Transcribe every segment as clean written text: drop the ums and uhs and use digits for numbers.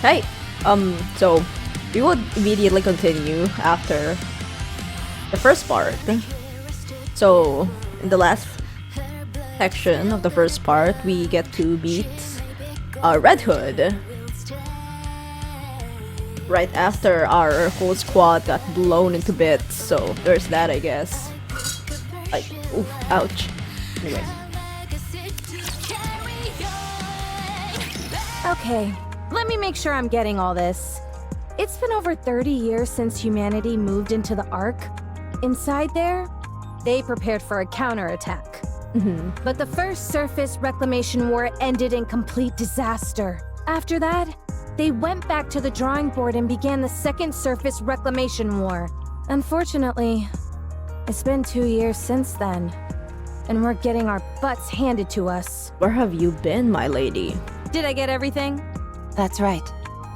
Hey, so we would immediately continue after the first part. So in the last section of the first part, we get to meet Red Hood. Right after our whole squad got blown into bits, so there's that, I guess. Like, oof, ouch. Anyways. Okay, let me make sure I'm getting all this. It's been over 30 years since humanity moved into the Ark. Inside there, they prepared for a counterattack. But the first surface reclamation war ended in complete disaster. After that, they went back to the drawing board and began the second surface reclamation war. Unfortunately, it's been 2 years since then, and we're getting our butts handed to us. Where have you been, my lady? Did I get everything? That's right.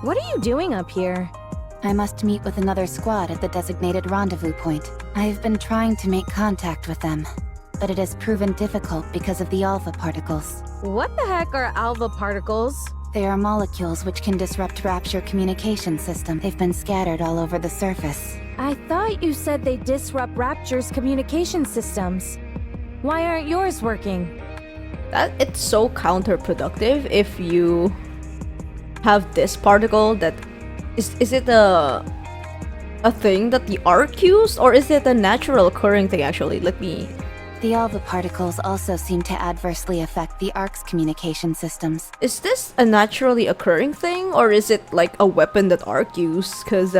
What are you doing up here? I must meet with another squad at the designated rendezvous point. I've been trying to make contact with them, but it has proven difficult because of the alpha particles. What the heck are alpha particles? They are molecules which can disrupt Rapture communication system. They've been scattered all over the surface. I thought you said they disrupt Rapture's communication systems. Why aren't yours working? It's so counterproductive if you have this particle that is it a thing that the Ark used, or is it a natural occurring thing actually? Let me... The alpha particles also seem to adversely affect the Ark's communication systems. Is this a naturally occurring thing, or is it like a weapon that Ark used? Because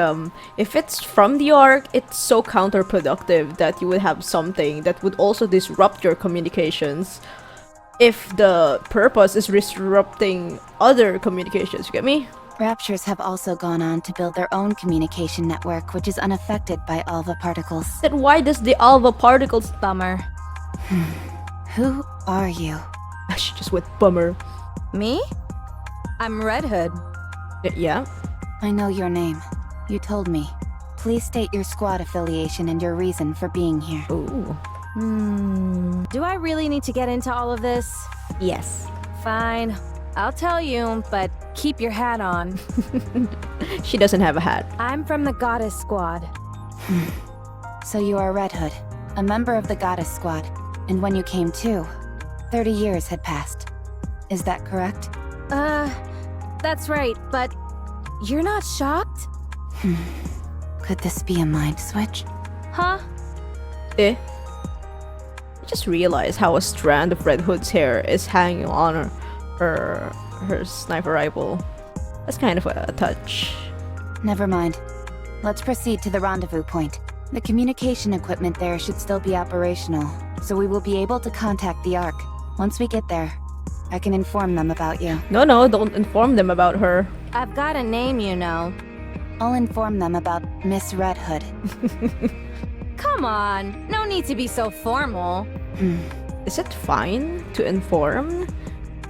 if it's from the Ark, it's so counterproductive that you would have something that would also disrupt your communications if the purpose is disrupting other communications. You get me? Raptures have also gone on to build their own communication network, which is unaffected by alpha particles. Then why does the alpha particles... Bummer. Who are you? She just went bummer. Me? I'm Red Hood. Yeah? I know your name. You told me. Please state your squad affiliation and your reason for being here. Ooh. Do I really need to get into all of this? Yes. Fine. I'll tell you, but keep your hat on. She doesn't have a hat. I'm from the Goddess Squad. So you are Red Hood, a member of the Goddess Squad. And when you came to, 30 years had passed. Is that correct? That's right, but you're not shocked? Could this be a mind switch? Huh? I just realized how a strand of Red Hood's hair is hanging on her sniper rifle. That's kind of a touch. Never mind. Let's proceed to the rendezvous point. The communication equipment there should still be operational, so we will be able to contact the Ark. Once we get there, I can inform them about you. No, don't inform them about her. I've got a name, you know. I'll inform them about Miss Red Hood. Come on, no need to be so formal. Is it fine to inform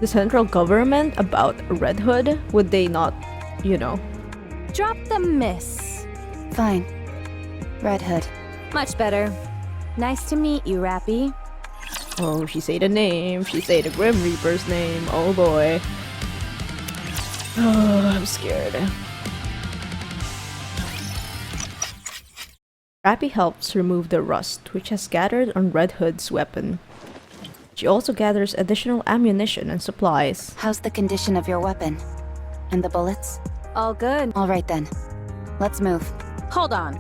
the central government about Red Hood? Would they not, you know? Drop the miss. Fine. Red Hood. Much better. Nice to meet you, Rappy. Oh, she say the name. She say the Grim Reaper's name. Oh boy. Oh, I'm scared. Rappy helps remove the rust which has gathered on Red Hood's weapon. She also gathers additional ammunition and supplies. How's the condition of your weapon? And the bullets? All good. All right then. Let's move. Hold on.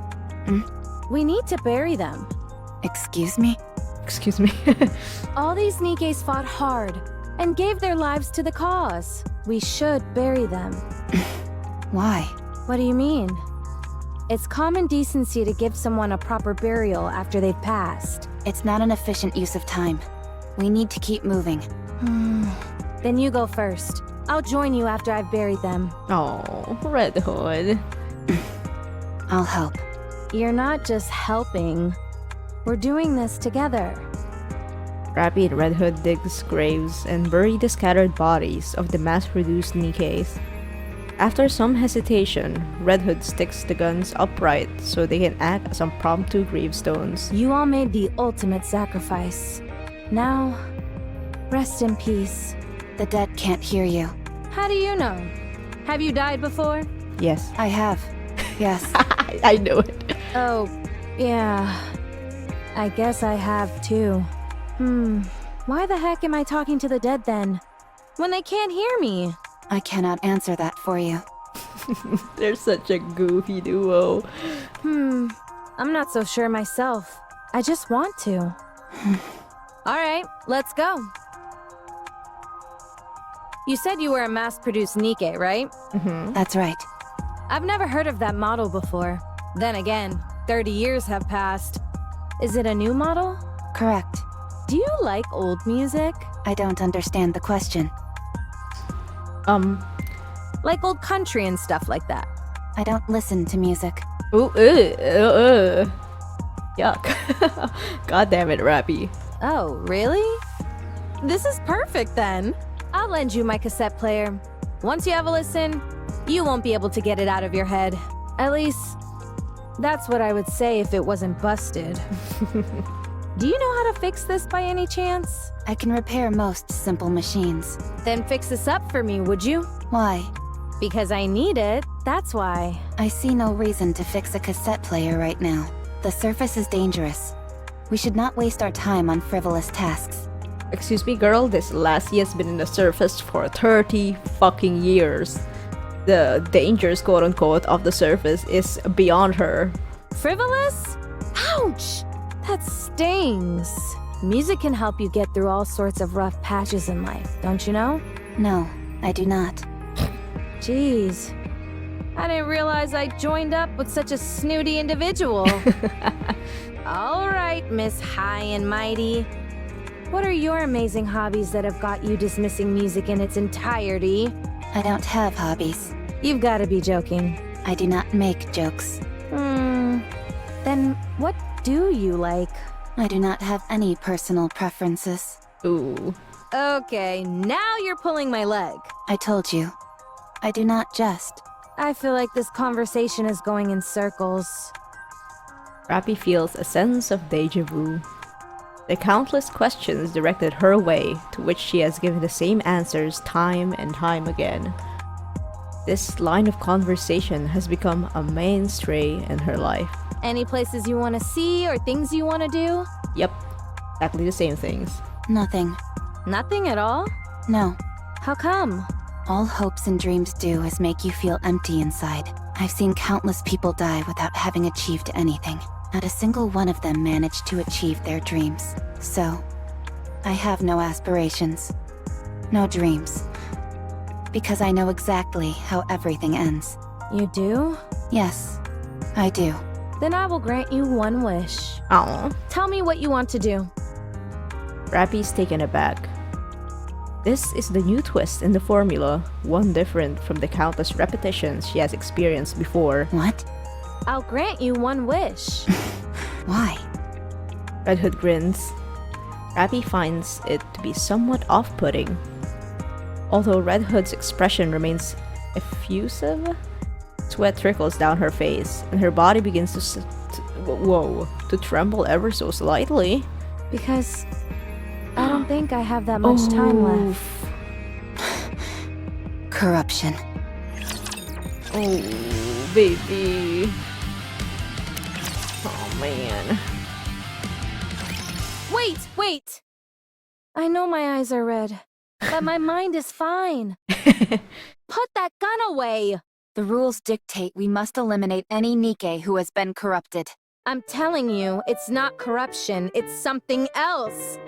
We need to bury them. Excuse me? Excuse me. All these NIKKEs fought hard and gave their lives to the cause. We should bury them. Why? What do you mean? It's common decency to give someone a proper burial after they've passed. It's not an efficient use of time. We need to keep moving. Then you go first. I'll join you after I've buried them. Oh, Red Hood. I'll help. You're not just helping. We're doing this together. Rappy and Red Hood digs graves and bury the scattered bodies of the mass-produced NIKKEs. After some hesitation, Red Hood sticks the guns upright so they can act as impromptu gravestones. You all made the ultimate sacrifice. Now, rest in peace. The dead can't hear you. How do you know? Have you died before? Yes. I have. Yes. I know it. Oh, yeah. I guess I have too. Why the heck am I talking to the dead then? When they can't hear me? I cannot answer that for you. They're such a goofy duo. I'm not so sure myself. I just want to. Alright, let's go. You said you were a mass-produced NIKKE, right? That's right. I've never heard of that model before. Then again, 30 years have passed. Is it a new model? Correct. Do you like old music? I don't understand the question. Like old country and stuff like that. I don't listen to music. Ooh, yuck. God damn it, Rappy. Oh, really? This is perfect then. I'll lend you my cassette player. Once you have a listen, you won't be able to get it out of your head. At least, that's what I would say if it wasn't busted. Do you know how to fix this by any chance? I can repair most simple machines. Then fix this up for me, would you? Why? Because I need it, that's why. I see no reason to fix a cassette player right now. The surface is dangerous. We should not waste our time on frivolous tasks. Excuse me, girl, this lassie has been in the surface for 30 fucking years. The dangers, quote unquote, of the surface is beyond her. Frivolous? Ouch! That stings. Music can help you get through all sorts of rough patches in life, don't you know? No, I do not. Jeez. I didn't realize I joined up with such a snooty individual. All right, Miss High and Mighty. What are your amazing hobbies that have got you dismissing music in its entirety? I don't have hobbies. You've got to be joking. I do not make jokes. Then what do you like? I do not have any personal preferences. Ooh. Okay, now you're pulling my leg. I told you. I do not jest. I feel like this conversation is going in circles. Rappy feels a sense of deja vu. The countless questions directed her way, to which she has given the same answers time and time again. This line of conversation has become a mainstay in her life. Any places you want to see or things you want to do? Yep, exactly the same things. Nothing. Nothing at all? No. How come? All hopes and dreams do is make you feel empty inside. I've seen countless people die without having achieved anything. Not a single one of them managed to achieve their dreams. So, I have no aspirations. No dreams. Because I know exactly how everything ends. You do? Yes, I do. Then I will grant you one wish. Aww. Tell me what you want to do. Rappy's taken aback. This is the new twist in the formula, one different from the countless repetitions she has experienced before. What? I'll grant you one wish. Why? Red Hood grins. Rappy finds it to be somewhat off-putting. Although Red Hood's expression remains effusive, sweat trickles down her face, and her body begins to tremble ever so slightly. Because I don't think I have that much time left. Corruption. Oh, baby. Oh, man. Wait! I know my eyes are red, but my mind is fine. Put that gun away! The rules dictate we must eliminate any NIKKE who has been corrupted. I'm telling you, it's not corruption, it's something else.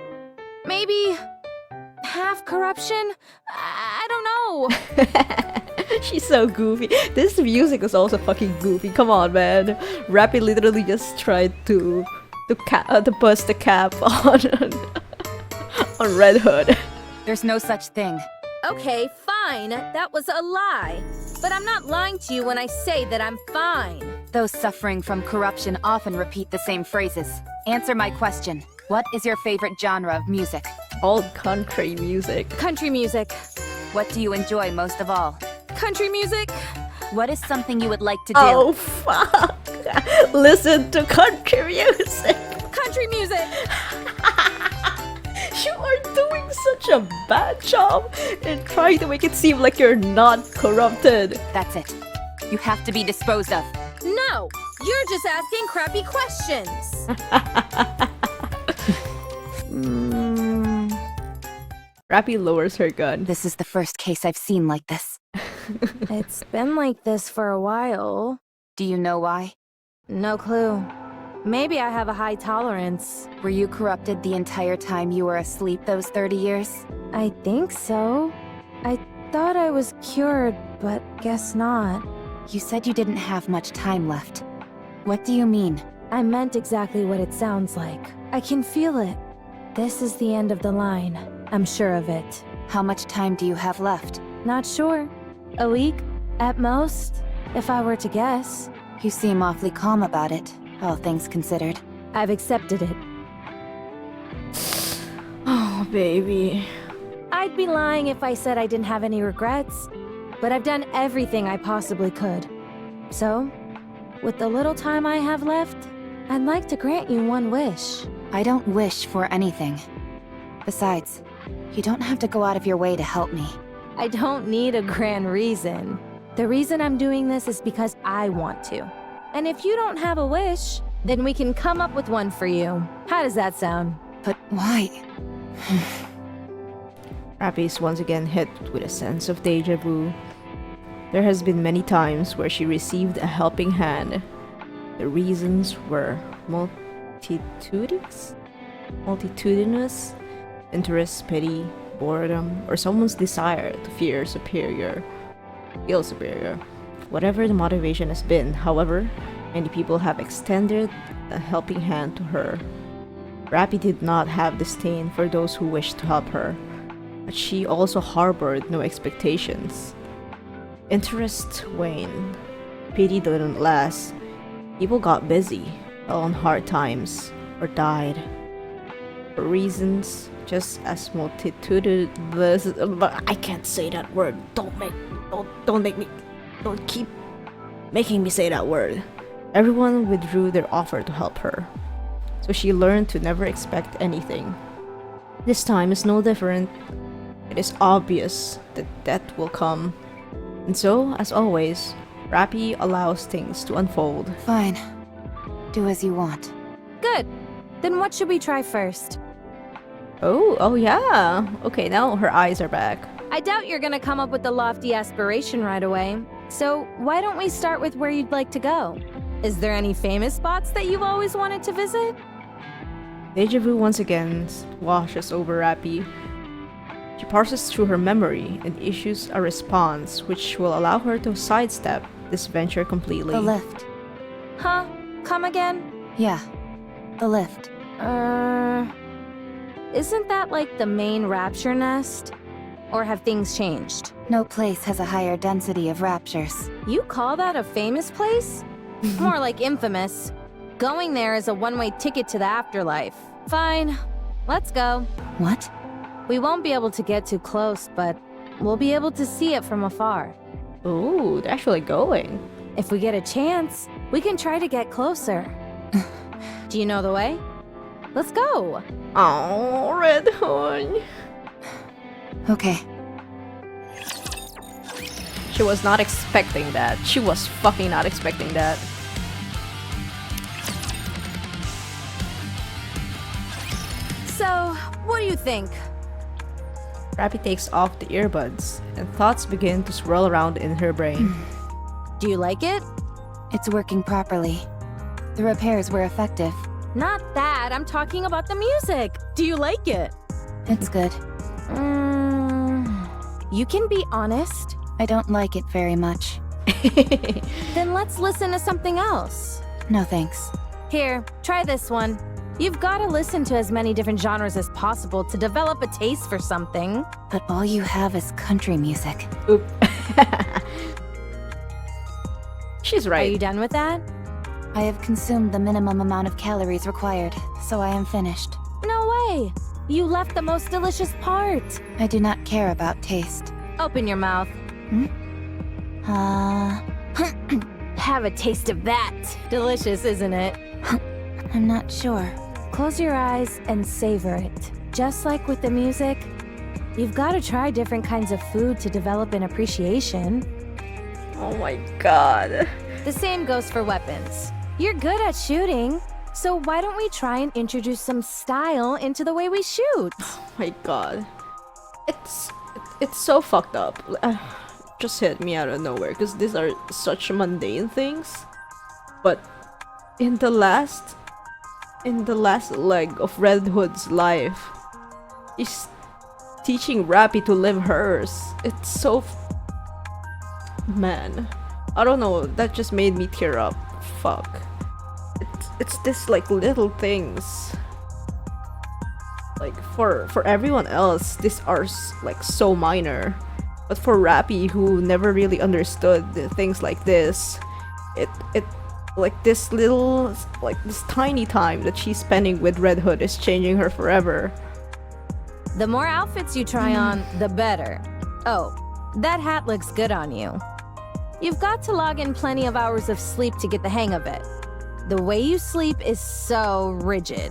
Maybe half corruption? I don't know. She's so goofy. This music is also fucking goofy. Come on, man. Rappy literally just tried to bust the cap on Red Hood. There's no such thing. Okay, fine, that was a lie. But I'm not lying to you when I say that I'm fine. Those suffering from corruption often repeat the same phrases. Answer my question. What is your favorite genre of music? All country music. Country music. What do you enjoy most of all? Country music? What is something you would like to do? Oh, fuck. Listen to country music. Country music! You are doing such a bad job in trying to make it seem like you're not corrupted. That's it. You have to be disposed of. No! You're just asking crappy questions! Rappy lowers her gun. This is the first case I've seen like this. It's been like this for a while. Do you know why? No clue. Maybe I have a high tolerance. Were you corrupted the entire time you were asleep those 30 years? I think so. I thought I was cured, but guess not. You said you didn't have much time left. What do you mean? I meant exactly what it sounds like. I can feel it. This is the end of the line. I'm sure of it. How much time do you have left? Not sure. A week? At most? If I were to guess. You seem awfully calm about it, all things considered. I've accepted it. Oh, baby. I'd be lying if I said I didn't have any regrets. But I've done everything I possibly could. So, with the little time I have left, I'd like to grant you one wish. I don't wish for anything. Besides, you don't have to go out of your way to help me. I don't need a grand reason. The reason I'm doing this is because I want to. And if you don't have a wish, then we can come up with one for you. How does that sound? But why? Rappy is once again hit with a sense of deja vu. There has been many times where she received a helping hand. The reasons were multitudinous, interest, pity, boredom, or someone's desire to feel superior. Whatever the motivation has been, however, many people have extended a helping hand to her. Rappy did not have disdain for those who wished to help her, but she also harbored no expectations. Interest waned. Pity didn't last. People got busy, fell on hard times, or died. For reasons just as multitudinous. I can't say that word. Don't keep making me say that word. Everyone withdrew their offer to help her. So she learned to never expect anything. This time is no different. It is obvious that death will come. And so, as always, Rappy allows things to unfold. Fine. Do as you want. Good. Then what should we try first? Oh yeah. Okay, now her eyes are back. I doubt you're gonna come up with the lofty aspiration right away. So why don't we start with where you'd like to go? Is there any famous spots that you've always wanted to visit? Deja vu once again washes over Rappy. She parses through her memory and issues a response which will allow her to sidestep this venture completely. The lift. Huh? Come again? Yeah. The lift. Isn't that like the main rapture nest? Or have things changed? No place has a higher density of raptures. You call that a famous place? More like infamous. Going there is a one-way ticket to the afterlife. Fine. Let's go. What? We won't be able to get too close, but we'll be able to see it from afar. Ooh, they're actually going. If we get a chance, we can try to get closer. Do you know the way? Let's go. Oh, Red Horn. Okay. She was not expecting that. She was fucking not expecting that. So, what do you think? Rappy takes off the earbuds, and thoughts begin to swirl around in her brain. Do you like it? It's working properly. The repairs were effective. Not that. I'm talking about the music. Do you like it? It's good. You can be honest. I don't like it very much. Then let's listen to something else. No thanks. Here, try this one. You've got to listen to as many different genres as possible to develop a taste for something. But all you have is country music. Oop. She's Are right. you done with that? I have consumed the minimum amount of calories required, so I am finished. No way! You left the most delicious part! I do not care about taste. Open your mouth. Have a taste of that! Delicious, isn't it? I'm not sure. Close your eyes and savor it. Just like with the music, you've got to try different kinds of food to develop an appreciation. Oh my god. The same goes for weapons. You're good at shooting, so why don't we try and introduce some style into the way we shoot? Oh my god. It's so fucked up. Just hit me out of nowhere because these are such mundane things. But in the last leg of Red Hood's life, he's teaching Rappy to live hers. It's so man, I don't know, that just made me tear up. Fuck. It's this like little things. Like for everyone else, these are like so minor, but for Rappy, who never really understood things like this, it like this little, like this tiny time that she's spending with Red Hood is changing her forever. The more outfits you try on, the better. Oh, that hat looks good on you. You've got to log in plenty of hours of sleep to get the hang of it. The way you sleep is so rigid.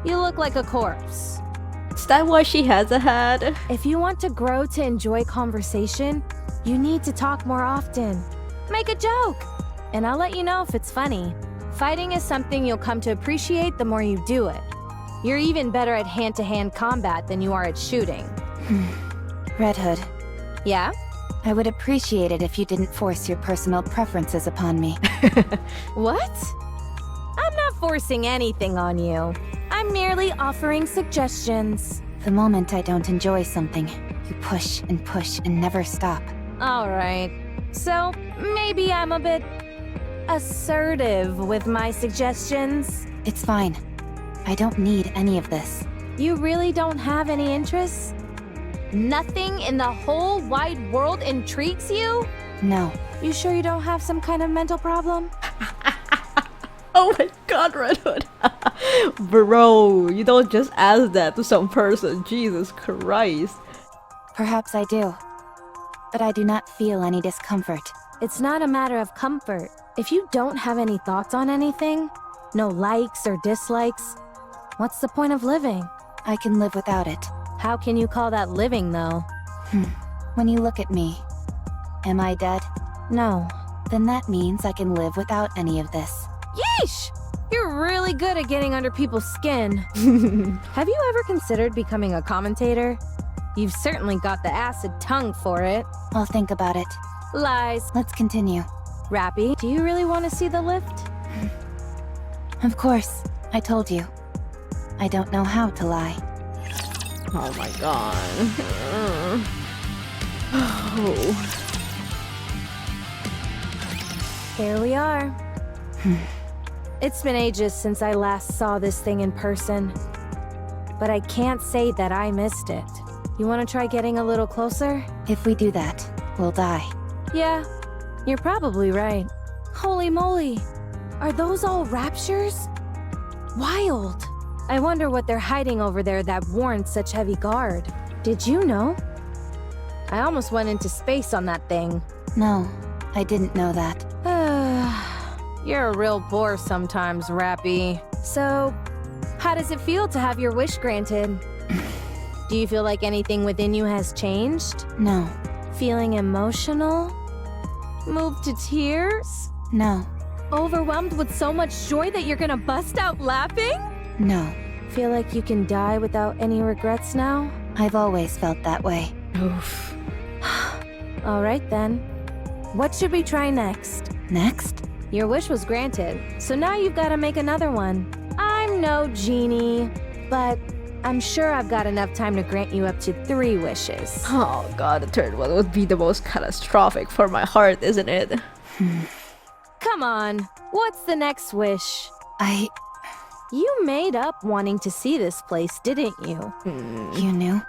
You look like a corpse. Is that why she has a hat? If you want to grow to enjoy conversation, you need to talk more often. Make a joke, and I'll let you know if it's funny. Fighting is something you'll come to appreciate the more you do it. You're even better at hand-to-hand combat than you are at shooting. Red Hood, Yeah? I would appreciate it if you didn't force your personal preferences upon me. What? I'm not forcing anything on you. I'm merely offering suggestions. The moment I don't enjoy something, you push and never stop. Alright. So, maybe I'm a bit assertive with my suggestions. It's fine. I don't need any of this. You really don't have any interests? Nothing in the whole wide world intrigues you? No. You sure you don't have some kind of mental problem? Oh my god, Red Hood. Bro, you don't just ask that to some person. Jesus Christ. Perhaps I do. But I do not feel any discomfort. It's not a matter of comfort. If you don't have any thoughts on anything, no likes or dislikes, what's the point of living? I can live without it. How can you call that living, though? When you look at me, am I dead? No. Then that means I can live without any of this. Yeesh! You're really good at getting under people's skin. Have you ever considered becoming a commentator? You've certainly got the acid tongue for it. I'll think about it. Lies. Let's continue. Rappy, do you really want to see the lift? Of course. I told you. I don't know how to lie. Oh my god. Oh. Here we are. It's been ages since I last saw this thing in person. But I can't say that I missed it. You want to try getting a little closer? If we do that, we'll die. Yeah, you're probably right. Holy moly! Are those all raptures? Wild! I wonder what they're hiding over there that warrants such heavy guard. Did you know? I almost went into space on that thing. No, I didn't know that. You're a real bore sometimes, Rappy. So, how does it feel to have your wish granted? Do you feel like anything within you has changed? No. Feeling emotional? Moved to tears? No. Overwhelmed with so much joy that you're gonna bust out laughing? No. Feel like you can die without any regrets now? I've always felt that way. Oof. Alright then. What should we try next? Next? Your wish was granted, so now you've got to make another one. I'm no genie, but I'm sure I've got enough time to grant you up to 3 wishes. Oh god, the third one would be the most catastrophic for my heart, isn't it? Come on, what's the next wish? You made up wanting to see this place, didn't you? You knew?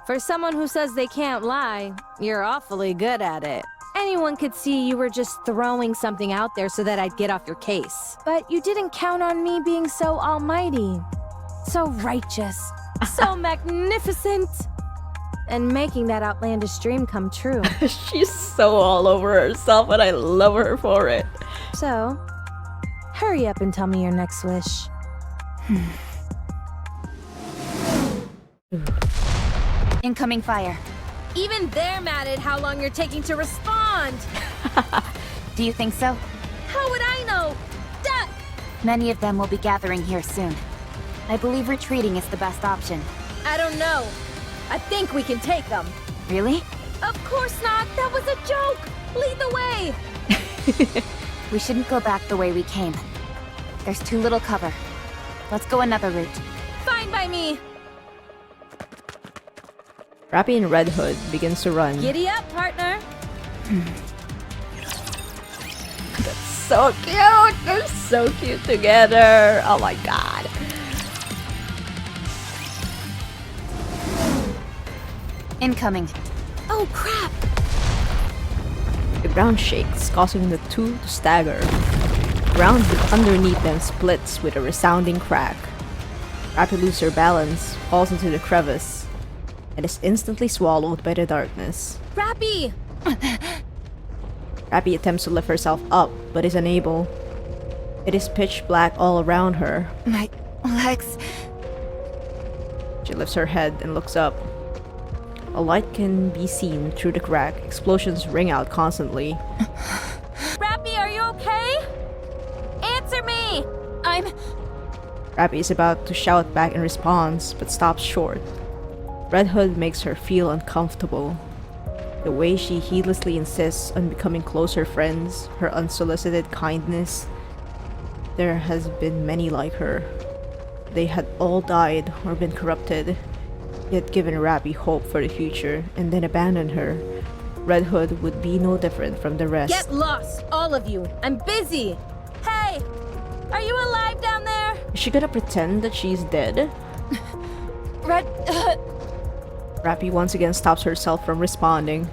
For someone who says they can't lie, you're awfully good at it. Anyone could see you were just throwing something out there so that I'd get off your case. But you didn't count on me being so almighty, so righteous, so magnificent, and making that outlandish dream come true. She's so all over herself and I love her for it. So, hurry up and tell me your next wish. Incoming fire. Even they're mad at how long you're taking to respond. Do you think so? How would I know? Duck! Many of them will be gathering here soon. I believe retreating is the best option. I don't know. I think we can take them. Really? Of course not. That was a joke. Lead the way. We shouldn't go back the way we came. There's too little cover. Let's go another route. Fine by me. Rappy and Red Hood begins to run. Giddy up, partner. So cute! They're so cute together! Oh my god. Incoming. Oh, crap. The ground shakes, causing the two to stagger. The ground underneath them splits with a resounding crack. Rappy loses her balance, falls into the crevice, and is instantly swallowed by the darkness. Rappy! Rappy attempts to lift herself up, but is unable. It is pitch black all around her. My legs. She lifts her head and looks up. A light can be seen through the crack. Explosions ring out constantly. Rappy, are you okay? Answer me! Rappy is about to shout back in response, but stops short. Red Hood makes her feel uncomfortable. The way she heedlessly insists on becoming closer friends, her unsolicited kindness. There has been many like her. They had all died or been corrupted, yet given Rappy hope for the future and then abandoned her. Red Hood would be no different from the rest. Get lost, all of you. I'm busy. Hey, are you alive down there? Is she gonna pretend that she's dead? Red... Rappy once again stops herself from responding.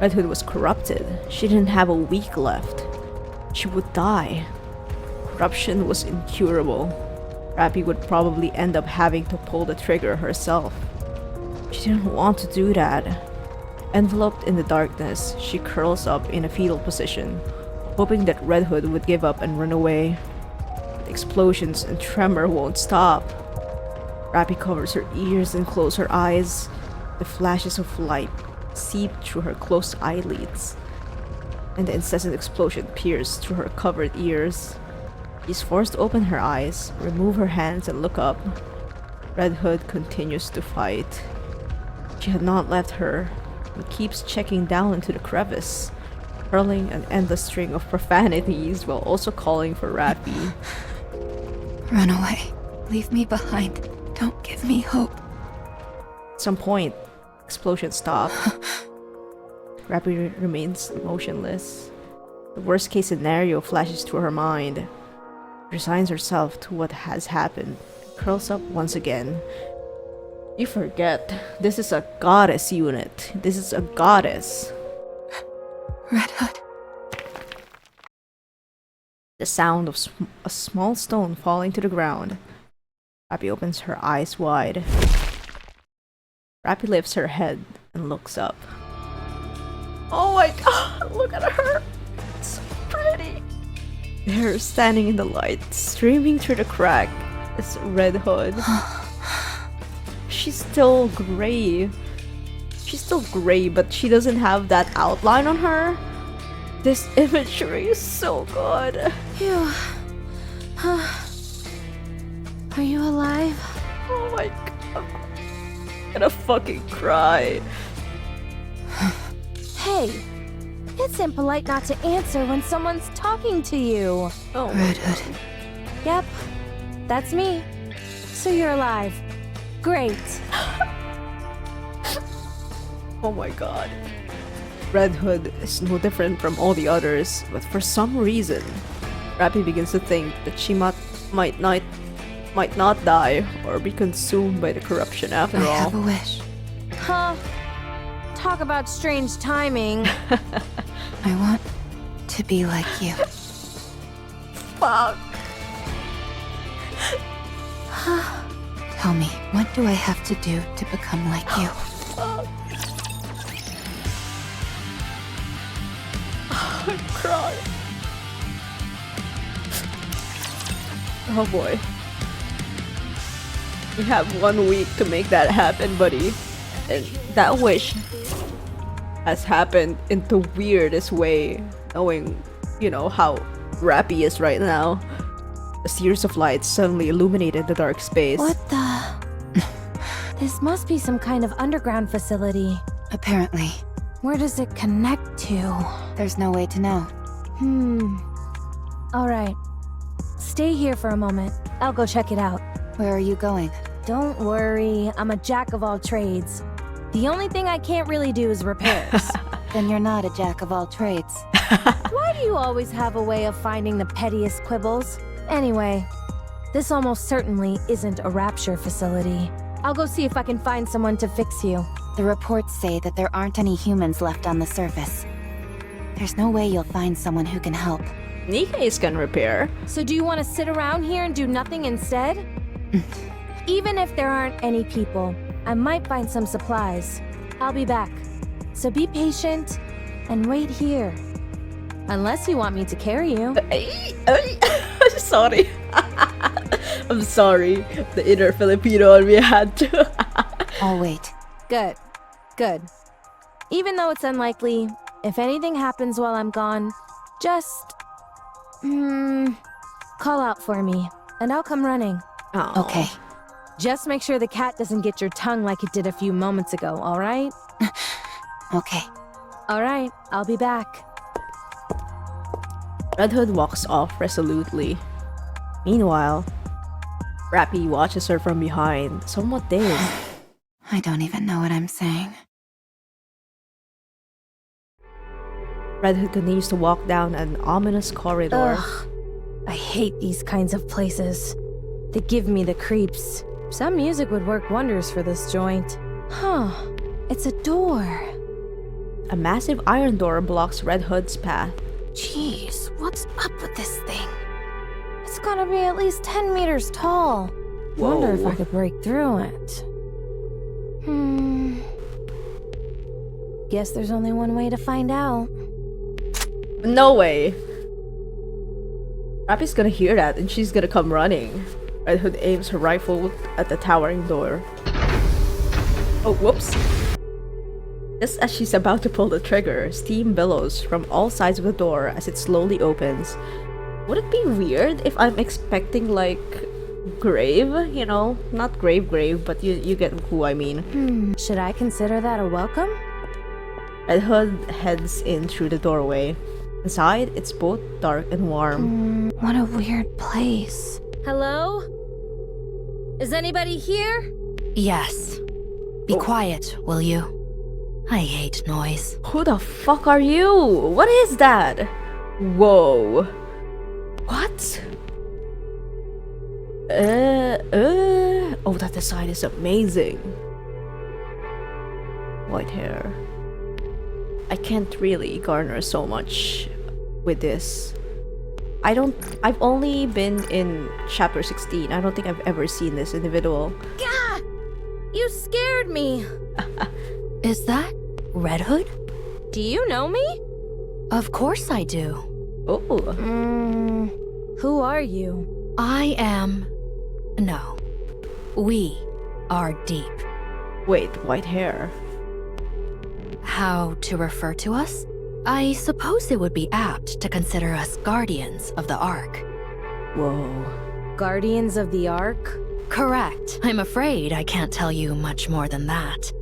Red Hood was corrupted. She didn't have a week left. She would die. Corruption was incurable. Rappy would probably end up having to pull the trigger herself. She didn't want to do that. Enveloped in the darkness, she curls up in a fetal position, hoping that Red Hood would give up and run away. The explosions and tremor won't stop. Rappy covers her ears and closes her eyes. The flashes of light seep through her closed eyelids, and the incessant explosion pierces through her covered ears. She's forced to open her eyes, remove her hands, and look up. Red Hood continues to fight. She had not left her, but keeps checking down into the crevice, hurling an endless string of profanities while also calling for Rappy. Run away. Leave me behind. Don't give me hope. At some point, explosions stop. Rappy remains motionless. The worst case scenario flashes through her mind. She resigns herself to what has happened, curls up once again. You forget, this is a goddess unit. This is a goddess. Red Hood. The sound of a small stone falling to the ground. Rappy opens her eyes wide. Rappy lifts her head and looks up. Oh my god, look at her! It's so pretty! There, standing in the light, streaming through the crack, is Red Hood. She's still gray. She's still gray, but she doesn't have that outline on her. This imagery is so good. Phew. Are you alive? Oh my god. I'm gonna fucking cry. Hey, it's impolite not to answer when someone's talking to you. Oh Red Hood. Yep, that's me. So you're alive. Great. Oh my god. Red Hood is no different from all the others, but for some reason, Rappy begins to think that she might not die or be consumed by the corruption after I all. have a wish. Huh. Talk about strange timing. I want to be like you. Fuck. Tell me, what do I have to do to become like you? I'm crying. Oh boy. You have 1 week to make that happen, buddy. And that wish has happened in the weirdest way, knowing, you know, how Rappy is right now. A series of lights suddenly illuminated the dark space. What the? This must be some kind of underground facility. Apparently, Where does it connect to? there's no way to know. Alright. Stay here for a moment. I'll go check it out. Where are you going? Don't worry, I'm a jack of all trades. The only thing I can't really do is repairs. Then you're not a jack of all trades. Why do you always have a way of finding the pettiest quibbles? Anyway, this almost certainly isn't a rapture facility. I'll go see if I can find someone to fix you. The reports say that there aren't any humans left on the surface. There's no way you'll find someone who can help. NIKKE can repair. So do you want to sit around here and do nothing instead? Even if there aren't any people, I might find some supplies. I'll be back. So be patient and wait here. Unless you want me to carry you. Sorry. I'm sorry. The inner Filipino and we had to. I'll wait. Good. Good. Even though it's unlikely, if anything happens while I'm gone, just... call out for me, and I'll come running. Aw. Okay. Just make sure the cat doesn't get your tongue like it did a few moments ago, alright? Okay. Alright, I'll be back. Red Hood walks off resolutely. Meanwhile, Rappy watches her from behind, somewhat dazed. I don't even know what I'm saying. Red Hood continues to walk down an ominous corridor. Ugh. I hate these kinds of places. They give me the creeps. Some music would work wonders for this joint. Huh. It's a door. A massive iron door blocks Red Hood's path. Jeez, what's up with this thing? It's gotta be at least 10 meters tall. Wonder if Whoa. I could break through it. Guess there's only one way to find out. No way. Rappy's gonna hear that and she's gonna come running. Red Hood aims her rifle at the towering door. Oh, whoops. Just as she's about to pull the trigger, steam billows from all sides of the door as it slowly opens. Would it be weird if I'm expecting, like, grave? You know? Not grave, but you get who I mean. Should I consider that a welcome? Red Hood heads in through the doorway. Inside, it's both dark and warm. What a weird place. Hello? Is anybody here? Yes. Be quiet, will you? I hate noise. Who the fuck are you? What is that? Whoa. What? Oh, that design is amazing. White hair. I can't really garner so much with this. I've only been in chapter 16. I don't think I've ever seen this individual. Gah! You scared me. Is that Red Hood? Do you know me? Of course I do. Oh. Who are you? I am... No. We are deep. Wait, white hair. How to refer to us? I suppose it would be apt to consider us guardians of the Ark. Whoa. Guardians of the Ark? Correct. I'm afraid I can't tell you much more than that.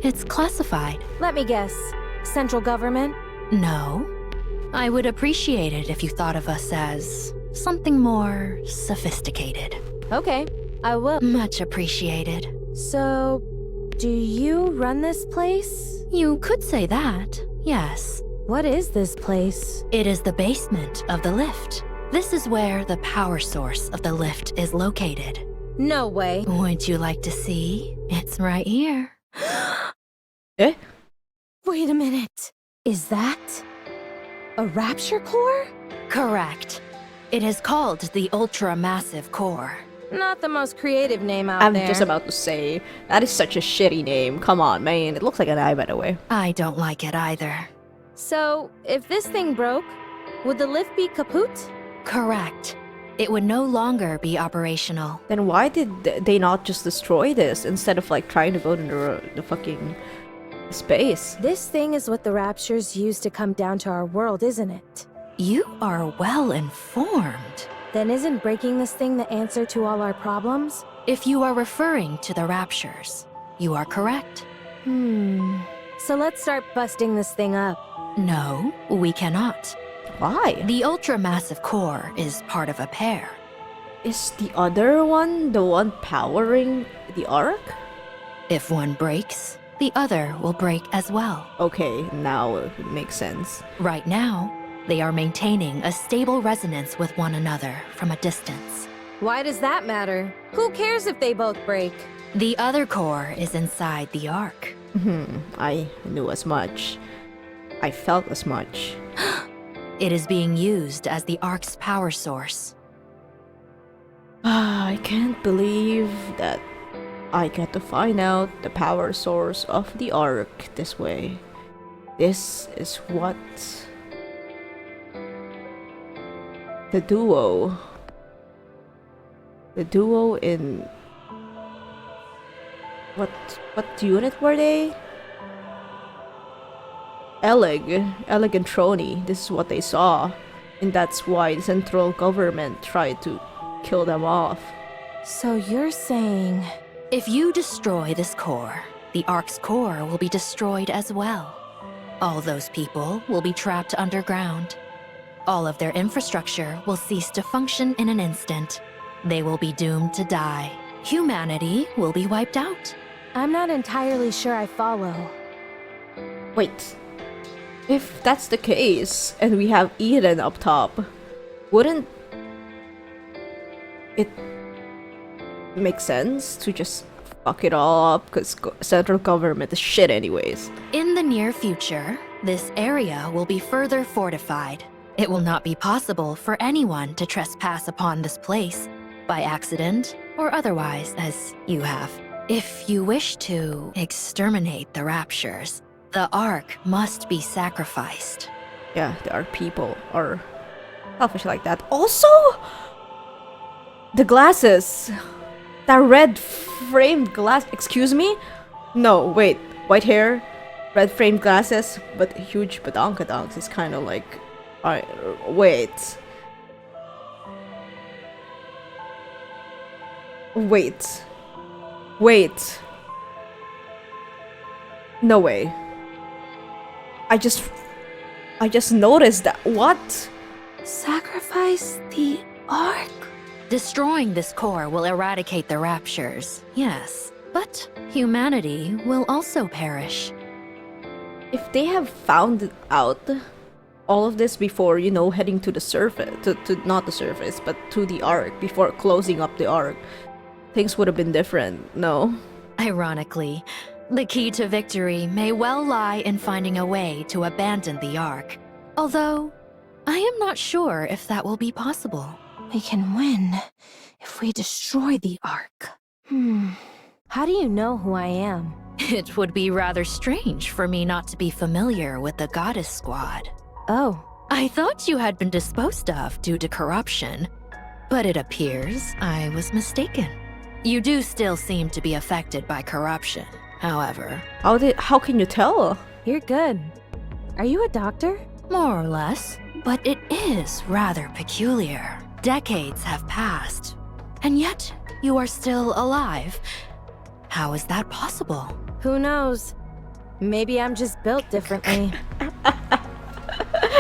It's classified. Let me guess. Central government? No. I would appreciate it if you thought of us as something more sophisticated. Okay, I will. Much appreciated. So, do you run this place? You could say that, yes. What is this place? It is the basement of the lift. This is where the power source of the lift is located. No way. Would you like to see? It's right here. Eh? Wait a minute. Is that a rapture core? Correct. It is called the Ultra-Massive Core. Not the most creative name out I'm there. just about to say, that is such a shitty name. Come on, man. It looks like an eye, by the way. I don't like it either. So, if this thing broke, would the lift be kaput? Correct. it would no longer be operational. Then why did they not just destroy this instead of like trying to go to the fucking space? This thing is what the Raptures use to come down to our world, isn't it? You are well informed. Then isn't breaking this thing the answer to all our problems? If you are referring to the Raptures, you are correct. So let's start busting this thing up. No, we cannot. Why? The ultramassive core is part of a pair. Is the other one the one powering the arc? If one breaks, the other will break as well. Okay, now it makes sense. Right now, they are maintaining a stable resonance with one another from a distance. Why does that matter? Who cares if they both break? The other core is inside the arc. I knew as much. I felt as much. It is being used as the arc's power source. I can't believe that I get to find out the power source of the arc this way. This is what the duo in what unit were they? Eleg and Trony. This is what they saw, and that's why the central government tried to kill them off. So you're saying... If you destroy this core, the arc's core will be destroyed as well. All those people will be trapped underground. All of their infrastructure will cease to function in an instant. They will be doomed to die. Humanity will be wiped out. I'm not entirely sure I follow. Wait. If that's the case, and we have Eden up top, wouldn't it make sense to just fuck it all up? Because central government is shit anyways. In the near future, this area will be further fortified. It will not be possible for anyone to trespass upon this place, by accident or otherwise, as you have. If you wish to exterminate the Raptures, the Ark must be sacrificed. Yeah, there are people are selfish like that. Also, the glasses. That red framed glass. Excuse me? No, wait. White hair, red framed glasses, but huge badonkadonks is kind of like. Alright, wait. Wait. No way. I just noticed that. What? Sacrifice the Ark? Destroying this core will eradicate the Raptures, yes. But humanity will also perish. If they have found out all of this before, heading to the surface, to not the surface, but to the Ark, before closing up the Ark, things would have been different, no? Ironically, the key to victory may well lie in finding a way to abandon the Ark. Although, I am not sure if that will be possible. We can win if we destroy the Ark. How do you know who I am? It would be rather strange for me not to be familiar with the Goddess Squad. Oh. I thought you had been disposed of due to corruption, but it appears I was mistaken. You do still seem to be affected by corruption, however. How can you tell? You're good. Are you a doctor? More or less, but it is rather peculiar. Decades have passed, and yet you are still alive. How is that possible? Who knows? Maybe I'm just built differently.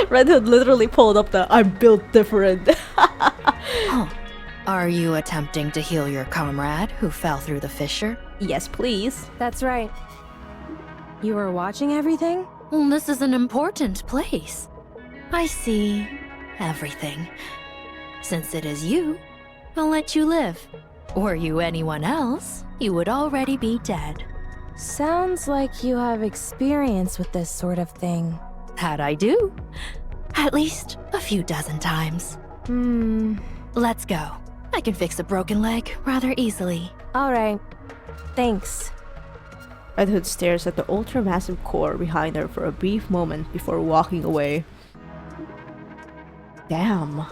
Red Hood literally pulled up the "I'm built different." Huh. Are you attempting to heal your comrade who fell through the fissure? Yes, please. That's right. You were watching everything? Well, this is an important place. I see everything. Since it is you, I'll let you live. Were you anyone else, you would already be dead. Sounds like you have experience with this sort of thing. That I do. At least a few dozen times. Let's go. I can fix a broken leg rather easily. Alright. Thanks. Red Hood stares at the ultramassive core behind her for a brief moment before walking away. Damn.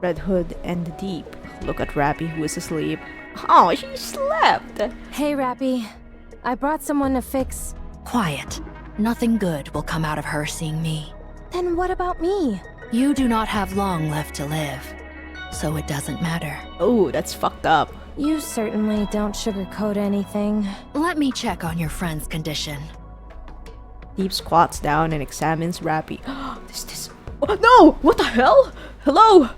Red Hood and Deep look at Rappy, who is asleep. Oh, she slept! Hey, Rappy. I brought someone to fix... Quiet. Nothing good will come out of her seeing me. Then what about me? You do not have long left to live, so it doesn't matter. Oh, that's fucked up. You certainly don't sugarcoat anything. Let me check on your friend's condition. Deep squats down and examines Rappy. This... Oh, no! What the hell? Hello?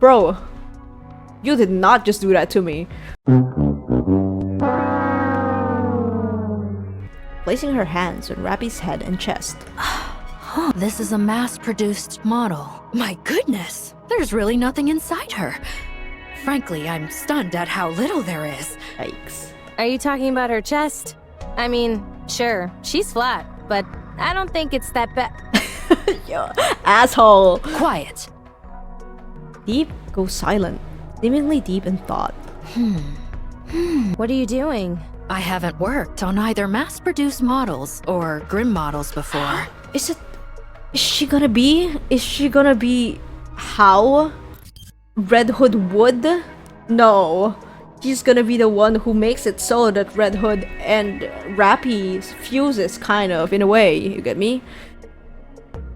Bro, you did not just do that to me. Placing her hands on Rappy's head and chest. This is a mass-produced model. My goodness! There's really nothing inside her. Frankly, I'm stunned at how little there is. Yikes. Are you talking about her chest? I mean, sure, she's flat, but I don't think it's that bad. Yo, asshole. Quiet. Deep goes silent, seemingly deep in thought. What are you doing? I haven't worked on either mass-produced models or grim models before. Is she gonna be how Red Hood would? No. She's gonna be the one who makes it so that Red Hood and Rappy fuses, kind of, in a way, you get me?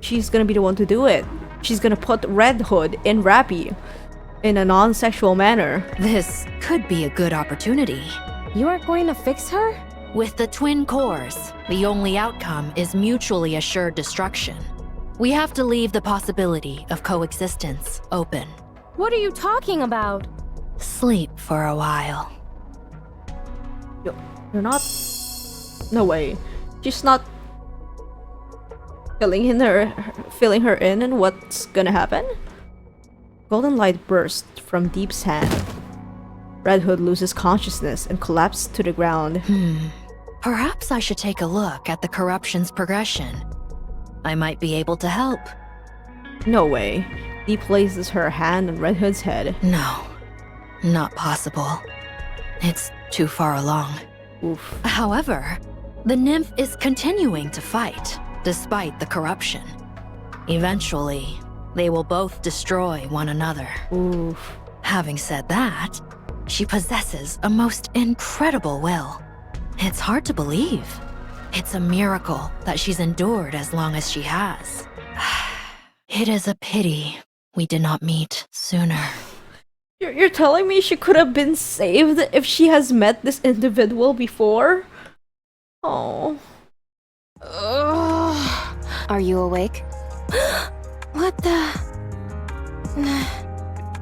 She's gonna be the one to do it. She's gonna put Red Hood in Rappy in a non-sexual manner. This could be a good opportunity. You aren't going to fix her? With the twin cores, the only outcome is mutually assured destruction. We have to leave the possibility of coexistence open. What are you talking about? Sleep for a while. You're not... No way. She's not filling her in and what's gonna happen? Golden light burst from Deep's hand. Red Hood loses consciousness and collapses to the ground. Perhaps I should take a look at the corruption's progression. I might be able to help. No way. Deep places her hand on Red Hood's head. No, not possible. It's too far along. Oof. However, the nymph is continuing to fight, despite the corruption. Eventually, they will both destroy one another. Oof. Having said that, she possesses a most incredible will. It's hard to believe. It's a miracle that she's endured as long as she has. It is a pity we did not meet sooner. You're telling me she could have been saved if she has met this individual before? Oh. Are you awake? What the...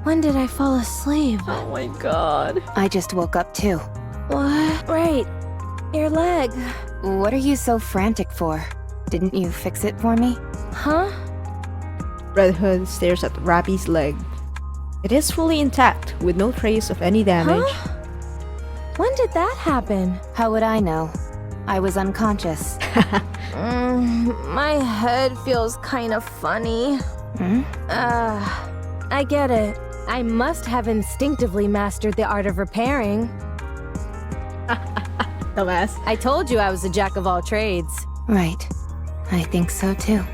When did I fall asleep? Oh my god. I just woke up too. What? Right. Your leg. What are you so frantic for? Didn't you fix it for me? Huh? Red Hood stares at Rappy's leg. It is fully intact, with no trace of any damage. Huh? When did that happen? How would I know? I was unconscious. My head feels kind of funny. Hmm? I get it. I must have instinctively mastered the art of repairing. Dumbass. I told you I was a jack of all trades. Right. I think so too.